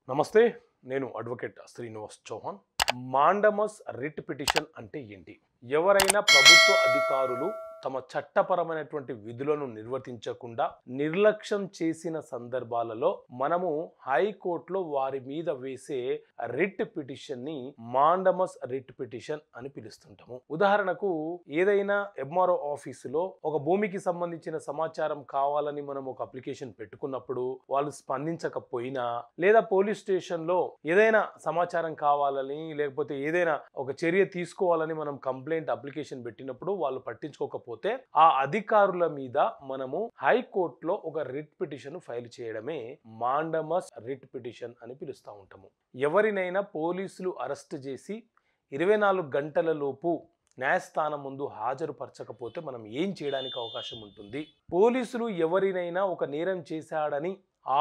నమస్తే, నేను advocate Srinivas Chauhan. Mandamus writ petition అంటే ఏంటి? ఎవరైనా ప్రభుత్వ అధికారులు తమ చట్టపరమైనటువంటి విధులను నిర్వర్తించకుండా నిర్లక్ష్యం చేసిన సందర్భాలలో మనము హైకోర్టులో వారి మీద వేసే రిట్ పిటిషన్ ని మాండమస్ రిట్ పిటిషన్ అని పిలుస్తుంటాము. ఉదాహరణకు ఏదైనా ఎంఆర్ఓ ఆఫీసులో ఒక భూమికి సంబంధించిన సమాచారం కావాలని మనం ఒక అప్లికేషన్ పెట్టుకున్నప్పుడు వాళ్ళు స్పందించకపోయినా, లేదా పోలీస్ స్టేషన్ లో ఏదైనా సమాచారం కావాలని లేకపోతే ఏదైనా ఒక చర్య తీసుకోవాలని మనం కంప్లైంట్ అప్లికేషన్ పెట్టినప్పుడు వాళ్ళు పట్టించుకోకపోతే ఆ అధికారుల మీద మనము హైకోర్టులో ఒక రిట్ పిటిషన్ ఫైల్ చేయడమే మాండమస్ రిట్ పిటిషన్ అని పిలుస్తూ ఉంటాము. ఎవరినైనా పోలీసులు అరెస్ట్ చేసి 24 గంటల లోపు న్యాయస్థానం ముందు హాజరుపరచకపోతే మనం ఏం చేయడానికి అవకాశం ఉంటుంది? పోలీసులు ఎవరినైనా ఒక నేరం చేశాడని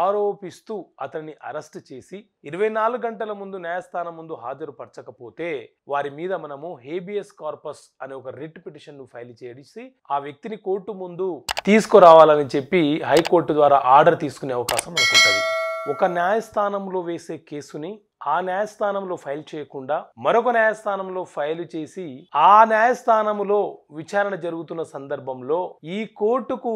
ఆరోపిస్తూ అతన్ని అరెస్ట్ చేసి 24 గంటల ముందు న్యాయస్థానం ముందు హాజరుపరచకపోతే వారి మీద మనము హేబియస్ కార్పస్ అనే ఒక రిట్ పిటిషన్ ను ఫైల్ చేసి ఆ వ్యక్తిని కోర్టు ముందు తీసుకురావాలని చెప్పి హైకోర్టు ద్వారా ఆర్డర్ తీసుకునే అవకాశం మనకు ఉంటుంది. ఒక న్యాయస్థానంలో వేసే కేసుని ఆ న్యాయస్థానంలో ఫైల్ చేయకుండా మరొక న్యాయస్థానంలో ఫైల్ చేసి ఆ న్యాయస్థానంలో విచారణ జరుగుతున్న సందర్భంలో ఈ కోర్టుకు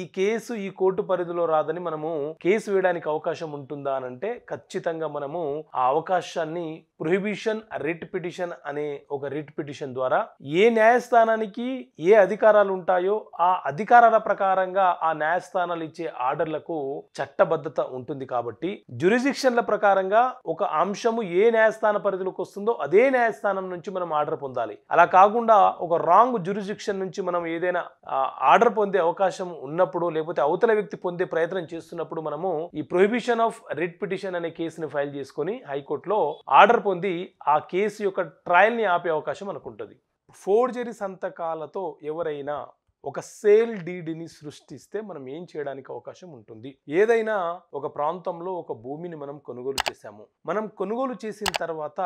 ఈ కోర్టు పరిధిలో రాదని మనము కేసు వేయడానికి అవకాశం ఉంటుందా అని అంటే ఖచ్చితంగా మనము ఆ అవకాశాన్ని ప్రొహిబిషన్ రిట్ పిటిషన్ అనే ఒక రిట్ పిటిషన్ ద్వారా ఏ న్యాయస్థానానికి ఏ అధికారాలు ఉంటాయో ఆ అధికారాల ప్రకారంగా ఆ న్యాయస్థానాలు ఇచ్చే ఆర్డర్లకు చట్టబద్ధత ఉంటుంది. కాబట్టి జ్యూరిస్డిక్షన్ల ప్రకారంగా ఒక అంశము ఏ న్యాయస్థాన పరిధిలోకి వస్తుందో అదే న్యాయస్థానం నుంచి మనం ఆర్డర్ పొందాలి. అలా కాకుండా ఒక రాంగ్ జ్యూరిస్డిక్షన్ నుంచి మనం ఏదైనా ఆర్డర్ పొందే అవకాశం ఉన్నప్పుడు లేకపోతే అవతల వ్యక్తి పొందే ప్రయత్నం చేస్తున్నప్పుడు మనము ఈ ప్రొహిబిషన్ ఆఫ్ రిట్ పిటిషన్ అనే కేసుని ఫైల్ చేసుకొని హైకోర్టులో ఆర్డర్ పొంది ఆ కేసు యొక్క ట్రయల్ ని ఆపే అవకాశం మనకు ఉంటుంది. ఫోర్జరీ సంతకాలతో ఎవరైనా ఒక సేల్ డీడ్ని సృష్టిస్తే మనం ఏం చేయడానికి అవకాశం ఉంటుంది? ఏదైనా ఒక ప్రాంతంలో ఒక భూమిని మనం కొనుగోలు చేశాము. మనం కొనుగోలు చేసిన తర్వాత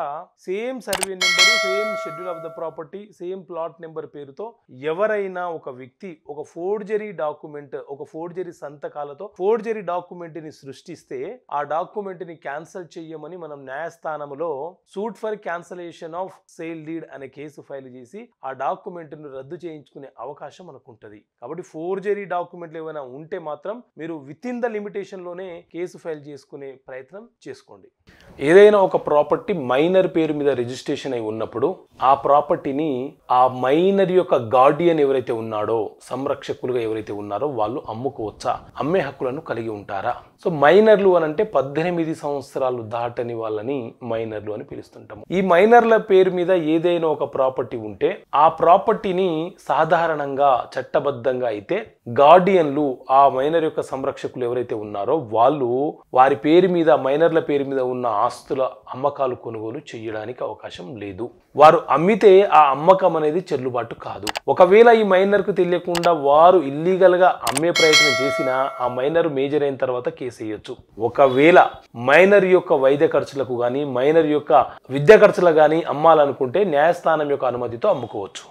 same survey number, same schedule of the property, same plot number పేరుతో ఎవరైనా ఒక వ్యక్తి ఒక ఫోర్జరీ డాక్యుమెంట్, ఒక ఫోర్జరీ సంతకాలతో ఫోర్జరీ డాక్యుమెంట్ ని సృష్టిస్తే ఆ డాక్యుమెంట్ ని క్యాన్సిల్ చెయ్యమని మనం న్యాయస్థానంలో suit for cancellation of sale deed అనే కేసు ఫైల్ చేసి ఆ డాక్యుమెంట్ ను రద్దు చేయించుకునే అవకాశం మనకు ఉంటుంది. కాబట్టి ఫోర్జరీ డాక్యుమెంట్లు ఏమైనా ఉంటే మాత్రం మీరు విత్ ఇన్ ద లిమిటేషన్ లోనే కేసు ఫైల్ చేసుకునే ప్రయత్నం చేసుకోండి. ఏదైనా ఒక ప్రాపర్టీ మైనర్ పేరు మీద రిజిస్ట్రేషన్ అయి ఉన్నప్పుడు ఆ ప్రాపర్టీని ఆ మైనర్ యొక్క గార్డియన్ ఎవరైతే ఉన్నాడో, సంరక్షకులుగా ఎవరైతే ఉన్నారో వాళ్ళు అమ్ముకోవచ్చా, అమ్మే హక్కులను కలిగి ఉంటారా? సో మైనర్లు అని అంటే 18 సంవత్సరాలు దాటని వాళ్ళని మైనర్లు అని పిలుస్తుంటాము. ఈ మైనర్ల పేరు మీద ఏదైనా ఒక ప్రాపర్టీ ఉంటే ఆ ప్రాపర్టీని సాధారణంగా చట్టబద్ధంగా అయితే గార్డియన్లు, ఆ మైనర్ యొక్క సంరక్షకులు ఎవరైతే ఉన్నారో వాళ్ళు వారి పేరు మీద, మైనర్ల పేరు మీద ఉన్న ఆస్తుల అమ్మకాలు కొనుగోలు చేయడానికి అవకాశం లేదు. వారు అమ్మితే ఆ అమ్మకం అనేది చెల్లుబాటు కాదు. ఒకవేళ ఈ మైనర్ కు తెలియకుండా వారు ఇల్లీగల్ గా అమ్మే ప్రయత్నం చేసినా ఆ మైనర్ మేజర్ అయిన తర్వాత కేసు వేయొచ్చు. ఒకవేళ మైనర్ యొక్క వైద్య ఖర్చులకు కానీ మైనర్ యొక్క విద్యా ఖర్చులకు కానీ అమ్మాలనుకుంటే న్యాయస్థానం యొక్క అనుమతితో అమ్ముకోవచ్చు.